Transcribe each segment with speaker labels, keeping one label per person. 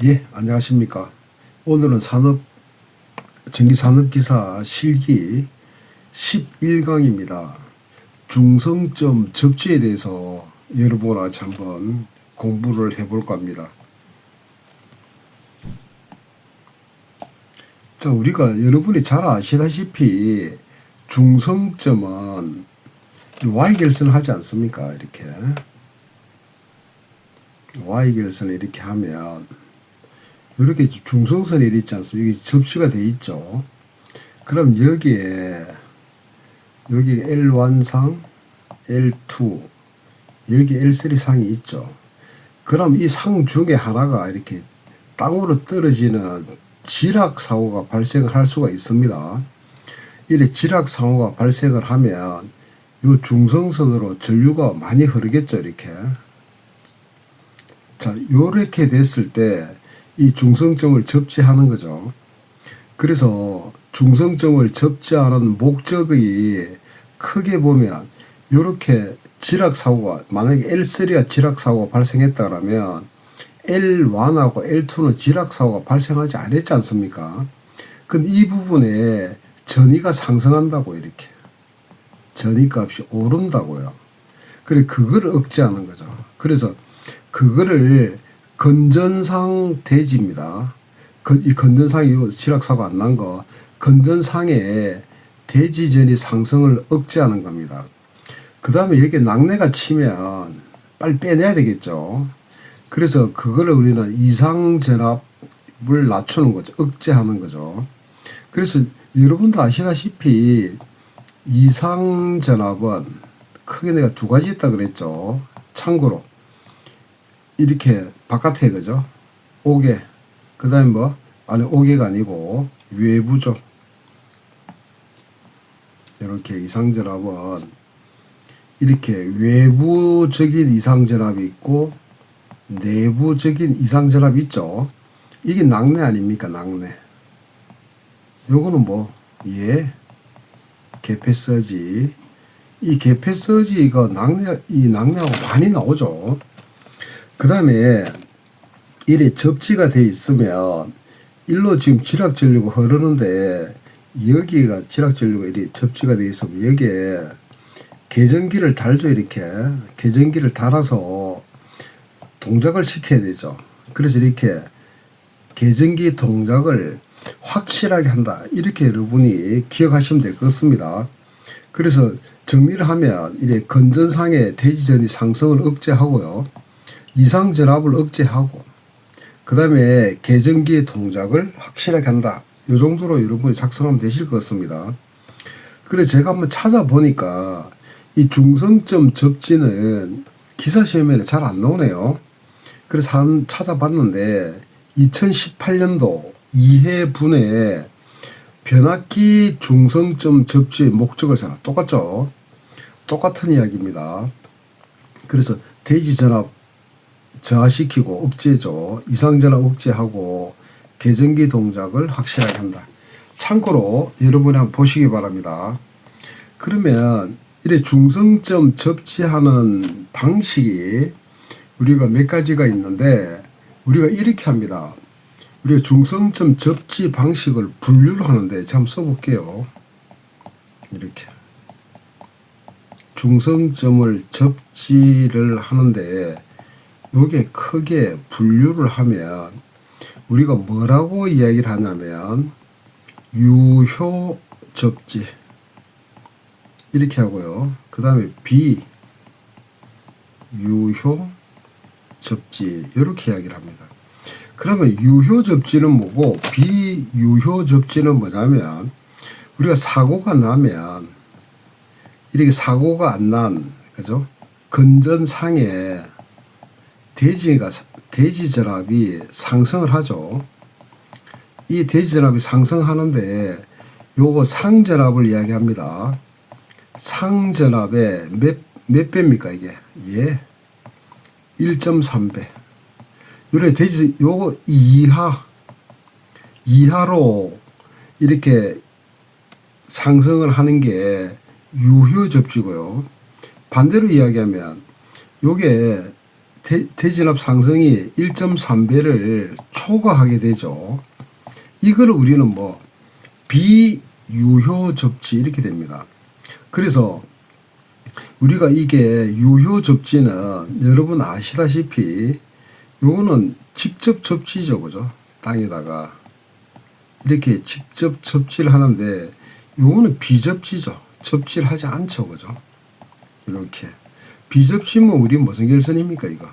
Speaker 1: 예, 안녕하십니까. 오늘은 전기산업기사 실기 11강입니다. 중성점 접지에 대해서 여러분과 같이 한번 공부를 해볼까 합니다. 자, 우리가 여러분이 잘 아시다시피 중성점은 Y결선을 하지 않습니까? 이렇게 Y결선을 이렇게 하면 이렇게 중성선이 있지 않습니까? 여기 접시가 돼 있죠. 그럼 여기에 L1상, L2, 여기 L3상이 있죠. 그럼 이 상 중에 하나가 이렇게 땅으로 떨어지는 지락사고가 발생을 할 수가 있습니다. 이렇게 지락사고가 발생을 하면 이 중성선으로 전류가 많이 흐르겠죠. 이렇게. 자, 요렇게 됐을 때 이 중성점을 접지하는 거죠. 그래서 중성점을 접지하는 목적이 크게 보면 이렇게 지락사고가 만약에 L3가 지락사고가 발생했다면 L1하고 L2는 지락사고가 발생하지 않았지 않습니까? 근데 이 부분에 전위가 상승한다고 이렇게 전위값이 오른다고요. 그래 그거를 억제하는 거죠. 그래서 그거를 건전상 대지입니다. 이 건전상이 지락사고 안 난 거 건전상에 대지전이 상승을 억제하는 겁니다. 그 다음에 여기에 낙뢰가 치면 빨리 빼내야 되겠죠. 그래서 그거를 우리는 이상전압을 낮추는 거죠. 억제하는 거죠. 그래서 여러분도 아시다시피 이상전압은 크게 내가 두 가지 있다 그랬죠. 참고로 이렇게 바깥에 그죠? 오개. 그 다음에 뭐? 안에 오개가 아니고 외부죠. 이렇게 이상전압은 이렇게 외부적인 이상전압이 있고 내부적인 이상전압이 있죠. 이게 낙뢰 아닙니까? 낙뢰. 요거는 뭐? 예. 개폐서지. 이 개폐서지 이거 낙뢰하고 많이 나오죠. 그 다음에 이래 접지가 돼 있으면 일로 지금 지락전류가 흐르는데 여기가 지락전류가 이렇게 접지가 돼 있으면 여기에 계전기를 달죠. 이렇게 계전기를 달아서 동작을 시켜야 되죠. 그래서 이렇게 계전기 동작을 확실하게 한다. 이렇게 여러분이 기억하시면 될 것 같습니다. 그래서 정리를 하면 이래 건전상의 대지전이 상승을 억제하고요. 이상전압을 억제하고 그 다음에 계전기의 동작을 확실하게 한다. 이 정도로 여러분이 작성하면 되실 것 같습니다. 그래서 제가 한번 찾아보니까 이 중성점 접지는 기사시험에는 잘 안 나오네요. 그래서 한번 찾아봤는데 2018년도 2회분에 변압기 중성점 접지의 목적을 써라. 똑같죠? 똑같은 이야기입니다. 그래서 대지전압 저하시키고 억제죠. 이상전압 억제하고 계전기 동작을 확실하게 한다. 참고로 여러분이 한번 보시기 바랍니다. 그러면 이래 중성점 접지하는 방식이 우리가 몇 가지가 있는데 우리가 이렇게 합니다. 우리가 중성점 접지 방식을 분류를 하는데 제가 한번 써볼게요. 이렇게 중성점을 접지를 하는데 요게 크게 분류를 하면 우리가 뭐라고 이야기를 하냐면 유효 접지 이렇게 하고요. 그 다음에 비유효 접지 이렇게 이야기를 합니다. 그러면 유효 접지는 뭐고 비유효 접지는 뭐냐면 우리가 사고가 나면 이렇게 사고가 안 난 그죠? 건전상에 대지전압이 상승을 하죠. 이 대지전압이 상승하는데 요거 상전압을 이야기합니다. 상전압의 몇 배입니까 이게? 예. 1.3배. 요래 요거 이하로 이렇게 상승을 하는 게 유효 접지고요. 반대로 이야기하면 요게 대진압 상승이 1.3배를 초과하게 되죠. 이걸 우리는 뭐 비유효 접지 이렇게 됩니다. 그래서 우리가 이게 유효 접지는 여러분 아시다시피 요거는 직접 접지죠. 그죠? 땅에다가 이렇게 직접 접지를 하는데 요거는 비접지죠. 접지를 하지 않죠. 그죠? 이렇게 비접지면 우리 무슨 결선입니까? 이거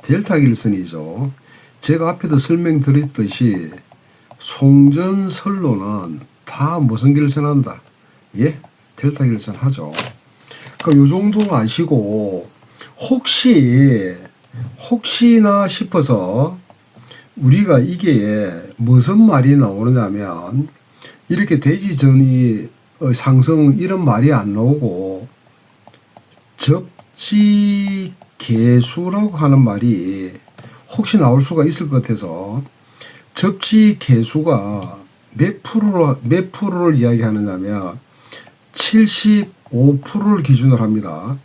Speaker 1: 델타 결선이죠. 제가 앞에도 설명드렸듯이 송전설로는 다 무슨 결선한다? 예? 델타 결선 하죠. 그럼 요 정도 아시고 혹시나 싶어서 우리가 이게 무슨 말이 나오느냐면 이렇게 대지전이 상승 이런 말이 안 나오고 접지 개수라고 하는 말이 혹시 나올 수가 있을 것 같아서 접지 개수가 몇 프로를 이야기하느냐면 75%를 기준으로 합니다.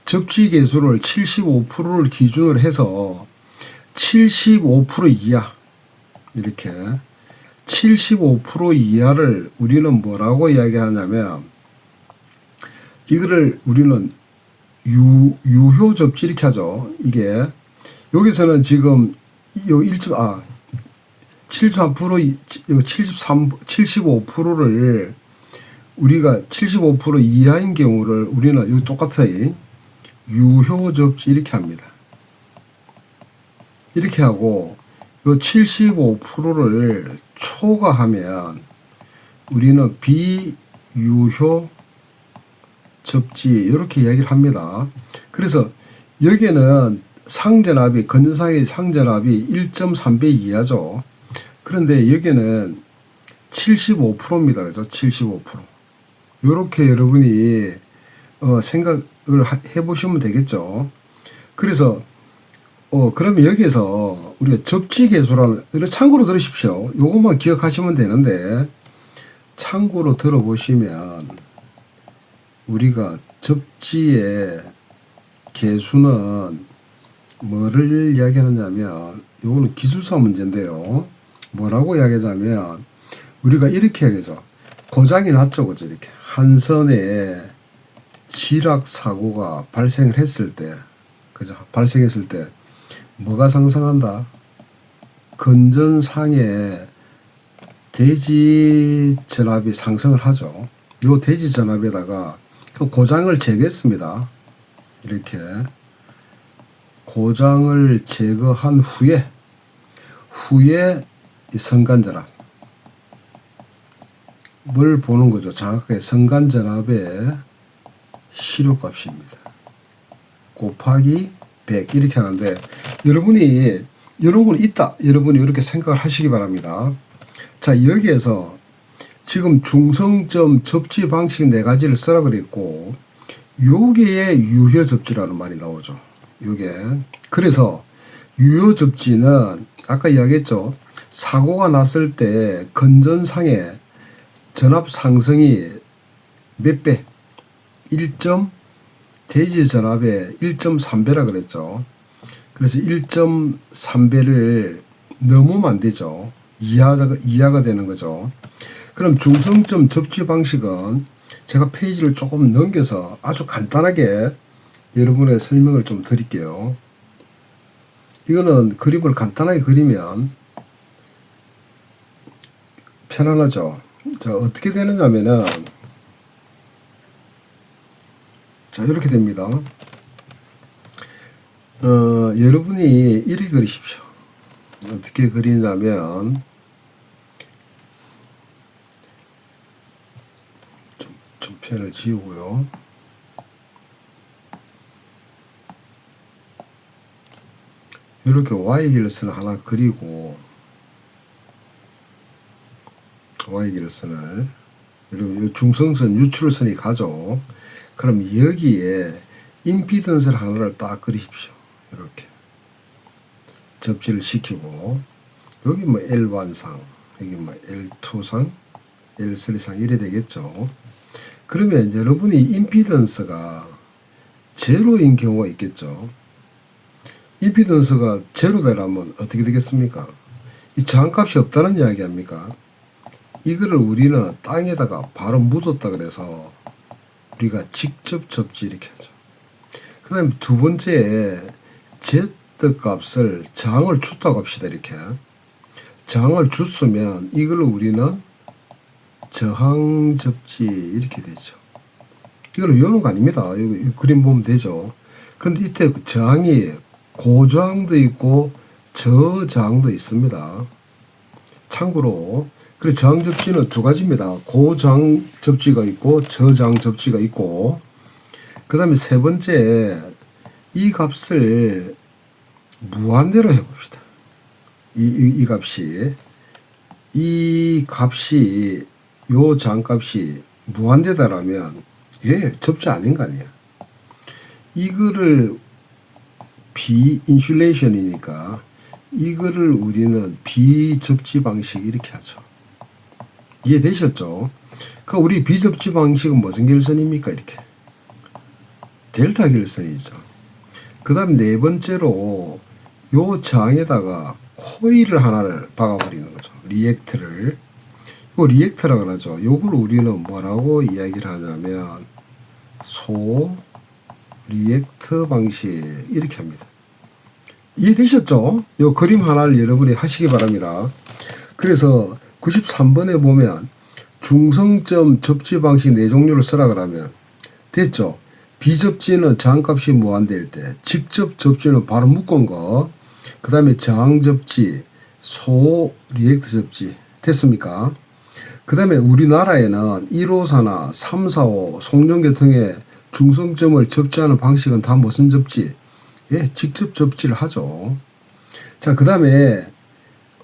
Speaker 1: 접지 개수를 75%를 기준으로 해서 75% 이하 이렇게 75% 이하를 우리는 뭐라고 이야기하냐면 이거를 우리는 유효 접지 이렇게 하죠. 이게 여기서는 지금 요 75%를 우리가 75% 이하인 경우를 우리는 요 똑같이 유효 접지 이렇게 합니다. 이렇게 하고 요 75%를 초과하면 우리는 비유효 접지 이렇게 이야기를 합니다. 그래서 여기는 상전압이 건전상의 상전압이 1.3배 이하죠. 그런데 여기는 75%입니다. 그죠? 75%. 요렇게 여러분이 생각을 해보시면 되겠죠. 그래서 그러면 여기에서 우리가 접지 개수라는 참고로 들으십시오. 요것만 기억하시면 되는데 참고로 들어보시면 우리가 접지의 개수는 뭐를 이야기하느냐면 요거는 기술사 문제인데요. 뭐라고 이야기하자면 우리가 이렇게 이야기하죠. 고장이 났죠. 그죠? 이렇게 한 선에 지락 사고가 발생을 했을 때 그죠? 발생했을 때 뭐가 상승한다? 건전상의 대지 전압이 상승을 하죠. 요 대지 전압에다가 고장을 제거했습니다. 이렇게 고장을 제거한 후에 이 선간전압을 보는 거죠. 정확하게 선간전압의 실효값입니다. 곱하기 100 이렇게 하는데 여러분이 이런 건 있다. 여러분이 이렇게 생각을 하시기 바랍니다. 자, 여기에서 지금 중성점 접지 방식 4가지를 쓰라 그랬고 요게 유효 접지라는 말이 나오죠. 요게 그래서 유효 접지는 아까 이야기했죠. 사고가 났을 때 건전상의 전압 상승이 몇 배? 대지 전압의 1.3배라 그랬죠. 그래서 1.3배를 넘으면 안 되죠. 이하가 되는 거죠. 그럼 중성점 접지 방식은 제가 페이지를 조금 넘겨서 아주 간단하게 여러분의 설명을 좀 드릴게요. 이거는 그림을 간단하게 그리면 편안하죠. 자, 어떻게 되느냐면은 자, 이렇게 됩니다. 여러분이 이렇게 그리십시오. 어떻게 그리냐면 좀 편을 지우고요. 이렇게 Y길선을 하나 그리고 Y길선을 여러분 중성선 유출선이 가죠. 그럼 여기에 임피던스를 하나를 딱 그리십시오. 이렇게 접지를 시키고 여기 뭐 L1상 여기 뭐 L2상 L3상 이래 되겠죠. 그러면 여러분이 임피던스가 제로인 경우가 있겠죠. 임피던스가 제로 되려면 어떻게 되겠습니까? 이 저항값이 없다는 이야기 아닙니까? 이거를 우리는 땅에다가 바로 묻었다 그래서 우리가 직접 접지 이렇게 하죠. 그 다음에 두 번째, Z 값을 저항을 줬다고 합시다. 이렇게 저항을 줬으면 이걸 우리는 저항 접지 이렇게 되죠. 이걸 외우는 거 아닙니다. 이 그림 보면 되죠. 근데 이때 저항이 고저항도 있고 저저항도 있습니다. 참고로 그래서 저항 접지는 두 가지입니다. 고저항 접지가 있고 저저항 접지가 있고, 그 다음에 세 번째, 이 값을 무한대로 해봅시다. 이 값이 요 저항값이 무한대다라면 접지 아닌 거 아니에요. 이거를 비인슐레이션이니까 이거를 우리는 비접지 방식 이렇게 하죠. 이해되셨죠? 그 우리 비접지 방식은 무슨 결선입니까? 이렇게 델타 결선이죠. 그 다음 네 번째로 요 저항에다가 코일을 하나를 박아버리는 거죠. 리액트를. 요 리액트라 그러죠. 요걸 우리는 뭐라고 이야기를 하냐면 소 리액트 방식 이렇게 합니다. 이해되셨죠? 요 그림 하나를 여러분이 하시기 바랍니다. 그래서 93번에 보면 중성점 접지 방식 네 종류를 쓰라 그러면 됐죠? 비접지는 저항값이 무한대일 때, 직접 접지는 바로 묶은 거, 그 다음에 저항 접지, 소 리액트 접지 됐습니까? 그 다음에 우리나라에는 1호사나 3, 4, 5 송전계통의 중성점을 접지하는 방식은 다 무슨 접지? 직접 접지를 하죠. 자, 그 다음에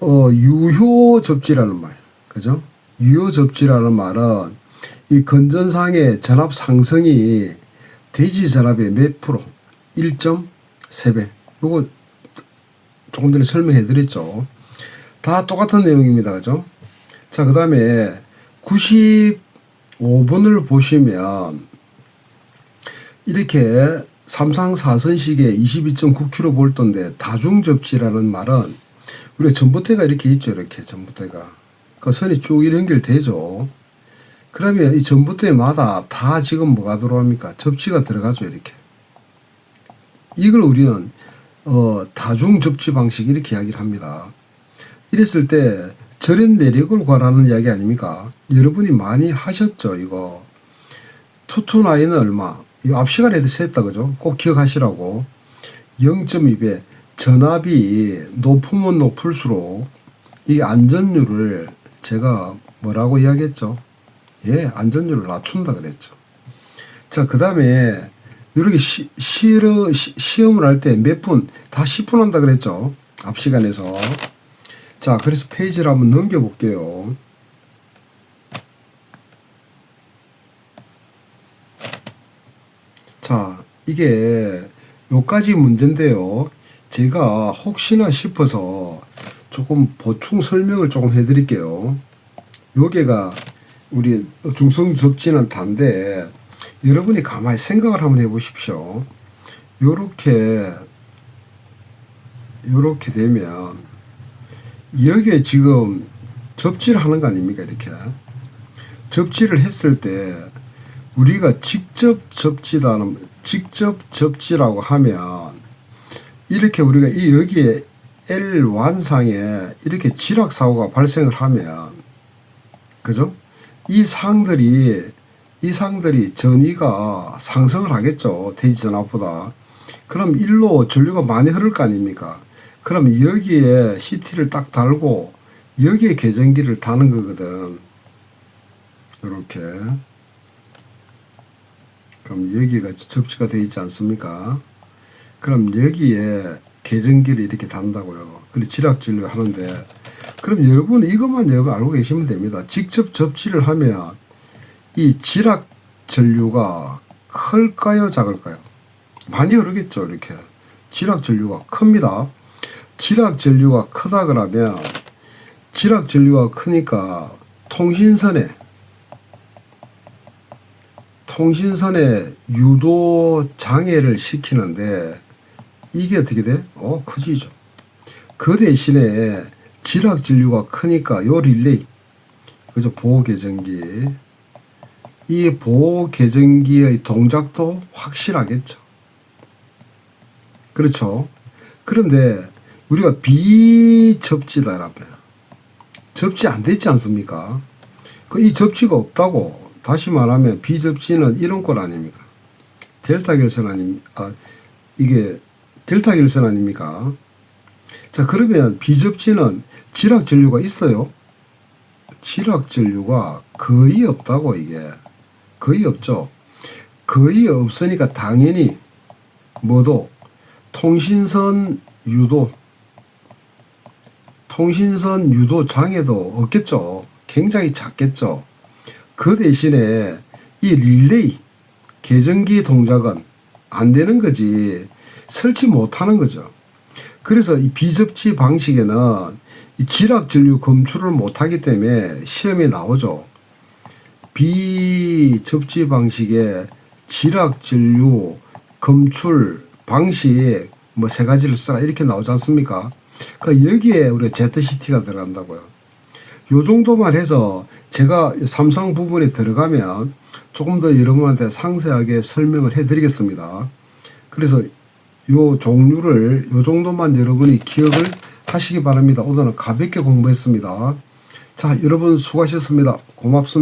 Speaker 1: 유효 접지라는 말, 그죠? 유효 접지라는 말은 이 건전상의 전압 상승이 대지 전압의 몇 프로? 1.3배. 요거 조금 전에 설명해 드렸죠. 다 똑같은 내용입니다. 그죠? 자, 그 다음에 95번을 보시면 이렇게 삼상 4선식의 22.9kV인데 다중접지라는 말은 우리가 전봇대가 이렇게 있죠. 이렇게 전봇대가. 그 선이 쭉 연결되죠. 그러면 이 전봇대마다 다 지금 뭐가 들어갑니까? 접지가 들어가죠. 이렇게. 이걸 우리는 다중접지 방식 이렇게 이야기를 합니다. 이랬을 때 절연 내력을 구하라는 이야기 아닙니까? 여러분이 많이 하셨죠. 이거 투투나이는 얼마? 이거 앞 시간에도 했다 그죠? 꼭 기억하시라고. 0.2배. 전압이 높으면 높을수록 이 안전율을 제가 뭐라고 이야기했죠? 안전율을 낮춘다 그랬죠. 자, 그 다음에 이렇게 시험을 할 때 몇 분? 다 10분 한다 그랬죠. 앞 시간에서. 자, 그래서 페이지를 한번 넘겨볼게요. 자, 이게 요까지 문제인데요. 제가 혹시나 싶어서 조금 보충 설명을 조금 해드릴게요. 요게가 우리 중성 접지는 단데 여러분이 가만히 생각을 한번 해보십시오. 요렇게 되면 여기에 지금 접지를 하는 거 아닙니까? 이렇게 접지를 했을 때 우리가 직접 접지라고 하면 이렇게 우리가 이 여기에 L 완상에 이렇게 지락 사고가 발생을 하면, 그죠? 이 상들이 전위가 상승을 하겠죠. 대지 전압보다. 그럼 일로 전류가 많이 흐를 거 아닙니까? 그럼 여기에 CT를 딱 달고 여기에 계전기를 다는 거거든. 이렇게. 그럼 여기가 접지가 되어 있지 않습니까? 그럼 여기에 계전기를 이렇게 단다고요. 그리고 지락 전류 하는데, 그럼 여러분 이것만 여러분 알고 계시면 됩니다. 직접 접지를 하면 이 지락 전류가 클까요, 작을까요? 많이 흐르겠죠. 이렇게 지락 전류가 큽니다. 지락 전류가 크다 그러면 지락 전류가 크니까 통신선에 유도 장애를 시키는데 이게 어떻게 돼? 커지죠. 그 대신에 지락 전류가 크니까 요 릴레이, 그죠? 보호 계정기. 이 보호 계정기의 동작도 확실하겠죠. 그렇죠. 그런데 우리가 비접지다라면 접지 안 됐지 않습니까? 이 접지가 없다고, 다시 말하면 비접지는 이런 꼴 아닙니까? 델타 결선 아닙니까? 이게 델타 결선 아닙니까? 자, 그러면 비접지는 지락 전류가 있어요? 지락 전류가 거의 없다고. 이게 거의 없죠. 거의 없으니까 당연히 뭐도 통신선 유도 장애도 없겠죠. 굉장히 작겠죠. 그 대신에 이 릴레이 계정기 동작은 안 되는 거지, 설치 못하는 거죠. 그래서 이 비접지 방식에는 이 지락 전류 검출을 못하기 때문에 시험에 나오죠. 비접지 방식의 지락 전류 검출 방식 뭐 세 가지를 써라 이렇게 나오지 않습니까? 그러니까 여기에 우리가 ZCT가 들어간다고요. 요 정도만 해서 제가 삼성 부분에 들어가면 조금 더 여러분한테 상세하게 설명을 해 드리겠습니다. 그래서 요 종류를 요 정도만 여러분이 기억을 하시기 바랍니다. 오늘은 가볍게 공부했습니다. 자, 여러분 수고하셨습니다. 고맙습니다.